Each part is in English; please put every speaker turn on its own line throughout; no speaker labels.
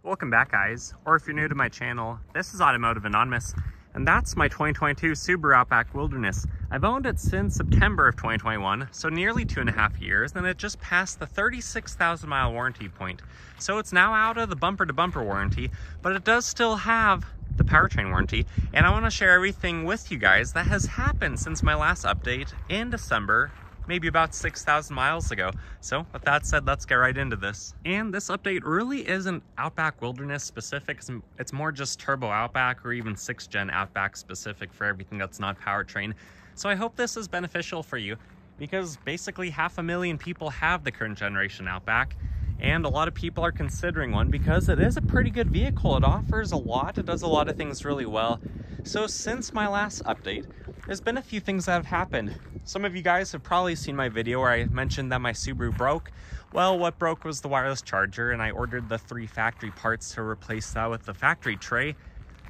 Welcome back, guys, or if you're new to my channel, this is Automotive Anonymous, and that's my 2022 Subaru Outback Wilderness. I've owned it since September of 2021, so nearly 2.5 years, and it just passed the 36,000 mile warranty point. So it's now out of the bumper-to-bumper warranty, but it does still have the powertrain warranty, and I want to share everything with you guys that has happened since my last update in December, maybe about 6,000 miles ago. So with that said, let's get right into this. And this update really isn't Outback Wilderness specific. It's more just Turbo Outback or even 6th Gen Outback specific for everything that's not powertrain. So I hope this is beneficial for you because basically 500,000 people have the current generation Outback, and a lot of people are considering one because it is a pretty good vehicle. It offers a lot, it does a lot of things really well. So since my last update, there's been a few things that have happened. Some of you guys have probably seen my video where I mentioned that my Subaru broke. Well, what broke was the wireless charger, and I ordered the 3 factory parts to replace that with the factory tray.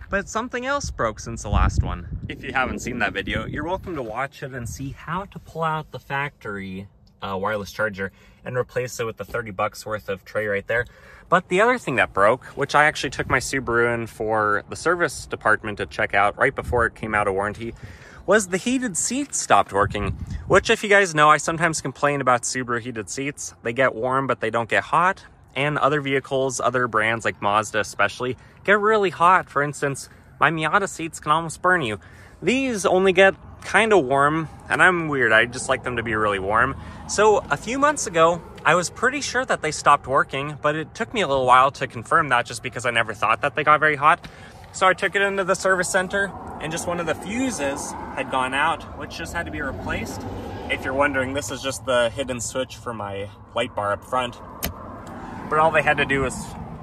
But something else broke since the last one. If you haven't seen that video, you're welcome to watch it and see how to pull out the factory wireless charger and replace it with the 30 bucks worth of tray right there. But the other thing that broke, which I actually took my Subaru in for the service department to check out right before it came out of warranty, was the heated seats stopped working. Which, if you guys know, I sometimes complain about Subaru heated seats. They get warm, but they don't get hot. And other vehicles, other brands like Mazda especially, get really hot. For instance, my Miata seats can almost burn you. These only get kind of warm, and I'm weird. I just like them to be really warm. So a few months ago, I was pretty sure that they stopped working, but it took me a little while to confirm that just because I never thought that they got very hot. So I took it into the service center, and just one of the fuses had gone out, which just had to be replaced. If you're wondering, this is just the hidden switch for my light bar up front. But all they had to do was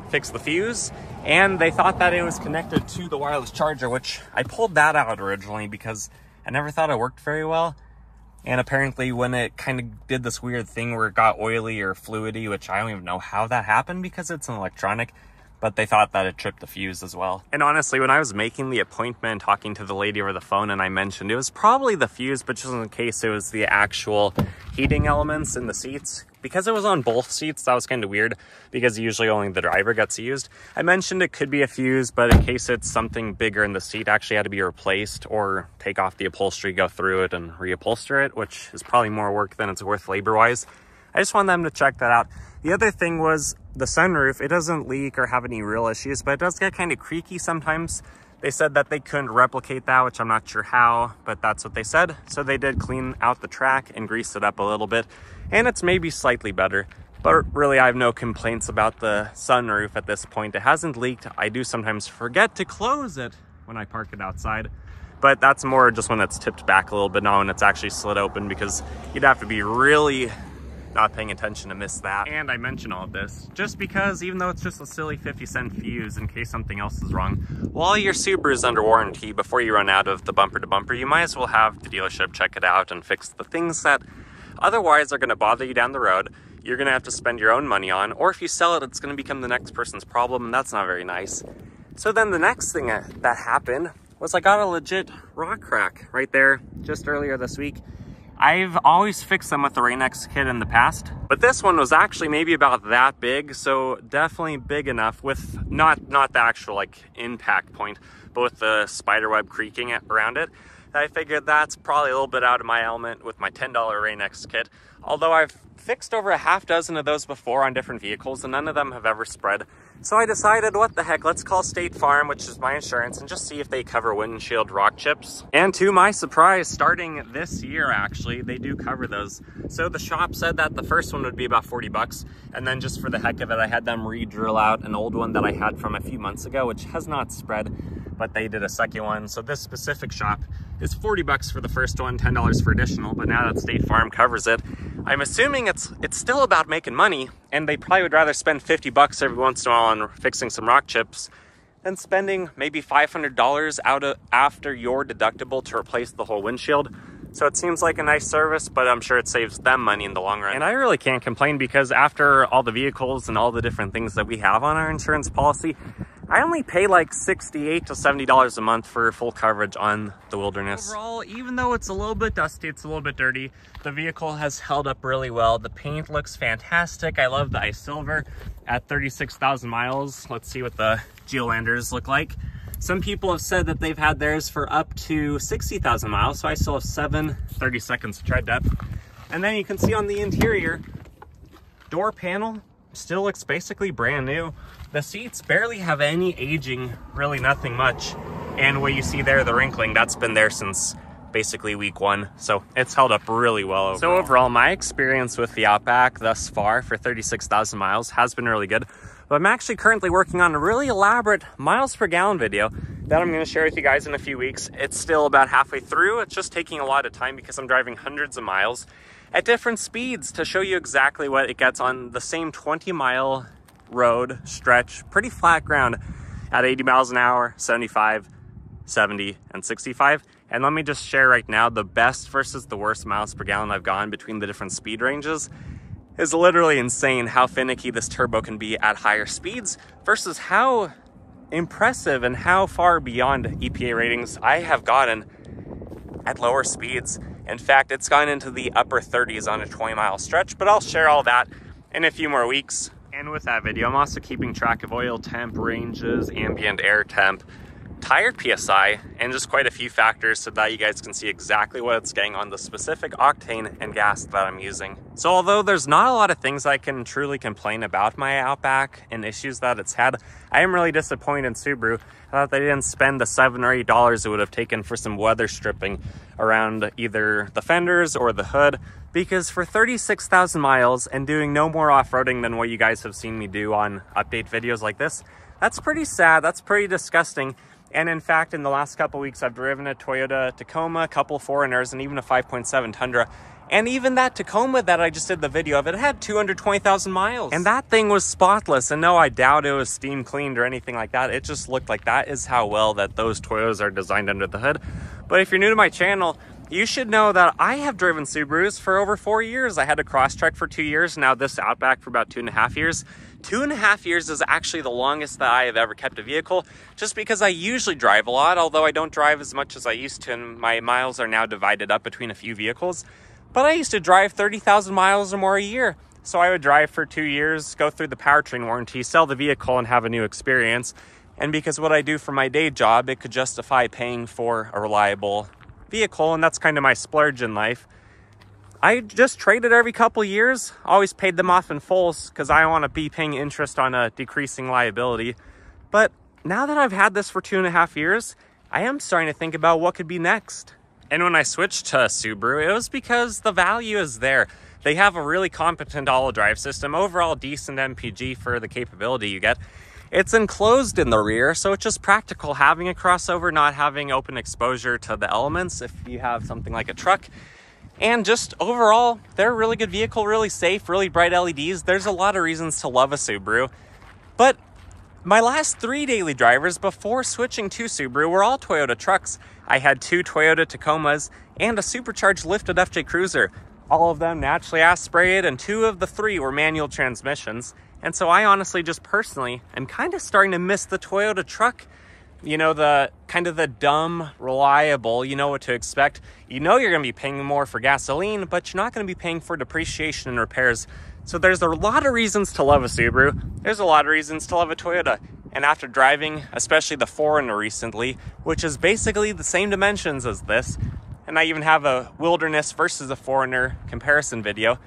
fix the fuse, and they thought that it was connected to the wireless charger, which I pulled that out originally because I never thought it worked very well. And apparently when it kind of did this weird thing where it got oily or fluidy, which I don't even know how that happened because it's an electronic, but they thought that it tripped the fuse as well. And honestly, when I was making the appointment, talking to the lady over the phone, and I mentioned it was probably the fuse, but just in case it was the actual heating elements in the seats, because it was on both seats, that was kind of weird because usually only the driver gets used. I mentioned it could be a fuse, but in case it's something bigger in the seat, actually had to be replaced or take off the upholstery, go through it and reupholster it, which is probably more work than it's worth labor-wise. I just want them to check that out. The other thing was the sunroof. It doesn't leak or have any real issues, but it does get kind of creaky sometimes. They said that they couldn't replicate that, which I'm not sure how, but that's what they said. So they did clean out the track and grease it up a little bit, and it's maybe slightly better. But really, I have no complaints about the sunroof at this point. It hasn't leaked. I do sometimes forget to close it when I park it outside, but that's more just when it's tipped back a little bit, not when it's actually slid open, because you'd have to be really not paying attention to miss that. And I mention all of this just because, even though it's just a silly 50-cent fuse in case something else is wrong, while your Subaru is under warranty, before you run out of the bumper-to-bumper, you might as well have the dealership check it out and fix the things that otherwise are going to bother you down the road. You're going to have to spend your own money on, or if you sell it, it's going to become the next person's problem, and that's not very nice. So then the next thing that happened was I got a legit rock crack right there just earlier this week. I've always fixed them with the Rain-X kit in the past, but this one was actually maybe about that big, so definitely big enough with not the actual like impact point, but with the spiderweb creaking around it. I figured that's probably a little bit out of my element with my $10 Rain-X kit. Although I've fixed over a half dozen of those before on different vehicles, and none of them have ever spread. So I decided, what the heck, let's call State Farm, which is my insurance, and just see if they cover windshield rock chips. And to my surprise, starting this year, actually, they do cover those. So the shop said that the first one would be about 40 bucks. And then just for the heck of it, I had them re-drill out an old one that I had from a few months ago, which has not spread, but they did a second one. So this specific shop is 40 bucks for the first one, $10 for additional, but now that State Farm covers it, I'm assuming it's still about making money, and they probably would rather spend 50 bucks every once in a while on fixing some rock chips than spending maybe $500 after your deductible to replace the whole windshield. So it seems like a nice service, but I'm sure it saves them money in the long run. And I really can't complain because after all the vehicles and all the different things that we have on our insurance policy, I only pay like $68 to $70 a month for full coverage on the Wilderness. Overall, even though it's a little bit dusty, it's a little bit dirty, the vehicle has held up really well. The paint looks fantastic. I love the ice silver at 36,000 miles. Let's see what the Geolanders look like. Some people have said that they've had theirs for up to 60,000 miles, so I still have 30 seconds of tread depth. And then you can see on the interior, door panel still looks basically brand new. The seats barely have any aging, really nothing much. And what you see there, the wrinkling, that's been there since basically week 1. So it's held up really well overall. So overall, my experience with the Outback thus far for 36,000 miles has been really good. But I'm actually currently working on a really elaborate miles per gallon video that I'm going to share with you guys in a few weeks. It's still about halfway through. It's just taking a lot of time because I'm driving hundreds of miles at different speeds to show you exactly what it gets on the same 20-mile road stretch, pretty flat ground at 80 miles an hour, 75, 70, and 65. And let me just share right now, the best versus the worst miles per gallon I've gone between the different speed ranges is literally insane how finicky this turbo can be at higher speeds versus how impressive and how far beyond EPA ratings I have gotten at lower speeds. In fact, it's gone into the upper 30s on a 20-mile stretch, but I'll share all that in a few more weeks. And with that video, I'm also keeping track of oil temp, ranges, ambient air temp, tire PSI, and just quite a few factors so that you guys can see exactly what it's getting on the specific octane and gas that I'm using. So although there's not a lot of things I can truly complain about my Outback and issues that it's had, I am really disappointed in Subaru. I thought they didn't spend the $7 or $8 it would have taken for some weather stripping around either the fenders or the hood, because for 36,000 miles and doing no more off-roading than what you guys have seen me do on update videos like this, that's pretty sad, that's pretty disgusting. And in fact, in the last couple weeks, I've driven a Toyota Tacoma, a couple 4Runners, and even a 5.7 Tundra. And even that Tacoma that I just did the video of, it had 220,000 miles. And that thing was spotless. And no, I doubt it was steam cleaned or anything like that. It just looked like that is how well that those Toyotas are designed under the hood. But if you're new to my channel, you should know that I have driven Subarus for over 4 years. I had a Crosstrek for 2 years, now this Outback for about 2.5 years. 2.5 years is actually the longest that I have ever kept a vehicle, just because I usually drive a lot, although I don't drive as much as I used to, and my miles are now divided up between a few vehicles. But I used to drive 30,000 miles or more a year. So I would drive for 2 years, go through the powertrain warranty, sell the vehicle, and have a new experience. And because what I do for my day job, it could justify paying for a reliable vehicle, and that's kind of my splurge in life. I just traded every couple years, always paid them off in full because I want to be paying interest on a decreasing liability. But now that I've had this for 2.5 years, I am starting to think about what could be next. And when I switched to Subaru, it was because the value is there. They have a really competent all-wheel drive system, overall decent MPG for the capability you get. It's enclosed in the rear, so it's just practical having a crossover, not having open exposure to the elements if you have something like a truck. And just overall, they're a really good vehicle, really safe, really bright LEDs. There's a lot of reasons to love a Subaru. But my last 3 daily drivers before switching to Subaru were all Toyota trucks. I had 2 Toyota Tacomas and a supercharged lifted FJ Cruiser. All of them naturally aspirated, and 2 of the 3 were manual transmissions. And so I honestly, just personally, am kind of starting to miss the Toyota truck. You know, the kind of the dumb, reliable, you know what to expect. You know you're going to be paying more for gasoline, but you're not going to be paying for depreciation and repairs. So there's a lot of reasons to love a Subaru. There's a lot of reasons to love a Toyota. And after driving, especially the 4Runner recently, which is basically the same dimensions as this, and I even have a Wilderness versus a 4Runner comparison video,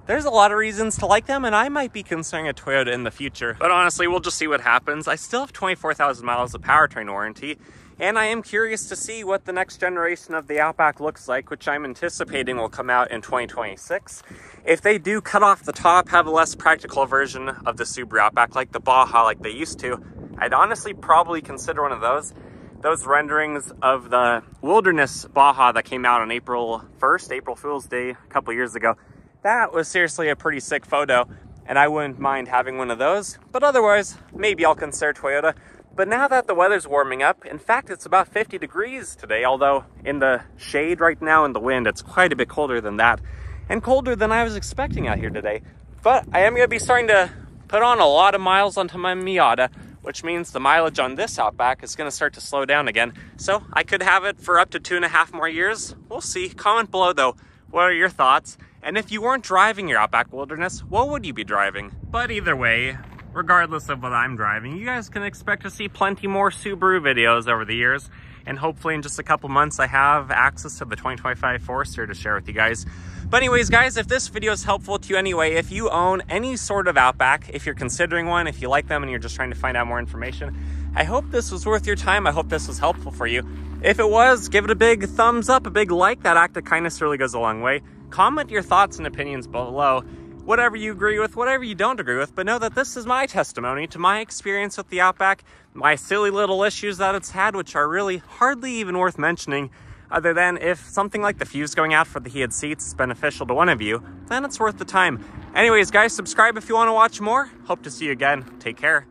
there's a lot of reasons to like them, and I might be considering a Toyota in the future. But honestly, we'll just see what happens. I still have 24,000 miles of powertrain warranty, and I am curious to see what the next generation of the Outback looks like, which I'm anticipating will come out in 2026. If they do cut off the top, have a less practical version of the Subaru Outback, like the Baja like they used to, I'd honestly probably consider one of those. Those renderings of the Wilderness Baja that came out on April 1st, April Fool's Day, a couple years ago, that was seriously a pretty sick photo, and I wouldn't mind having one of those. But otherwise, maybe I'll consider Toyota. But now that the weather's warming up, in fact, it's about 50 degrees today, although in the shade right now in the wind, it's quite a bit colder than that, and colder than I was expecting out here today. But I am going to be starting to put on a lot of miles onto my Miata, which means the mileage on this Outback is gonna start to slow down again. So I could have it for up to 2.5 more years. We'll see. Comment below though, what are your thoughts? And if you weren't driving your Outback Wilderness, what would you be driving? But either way, regardless of what I'm driving, you guys can expect to see plenty more Subaru videos over the years. And hopefully in just a couple months, I have access to the 2025 Forester to share with you guys. But anyways, guys, if this video is helpful to you anyway, if you own any sort of Outback, if you're considering one, if you like them and you're just trying to find out more information, I hope this was worth your time. I hope this was helpful for you. If it was, give it a big thumbs up, a big like. That act of kindness really goes a long way. Comment your thoughts and opinions below. Whatever you agree with, whatever you don't agree with, but know that this is my testimony to my experience with the Outback, my silly little issues that it's had, which are really hardly even worth mentioning, other than if something like the fuse going out for the heated seats is beneficial to one of you, then it's worth the time. Anyways, guys, subscribe if you want to watch more. Hope to see you again. Take care.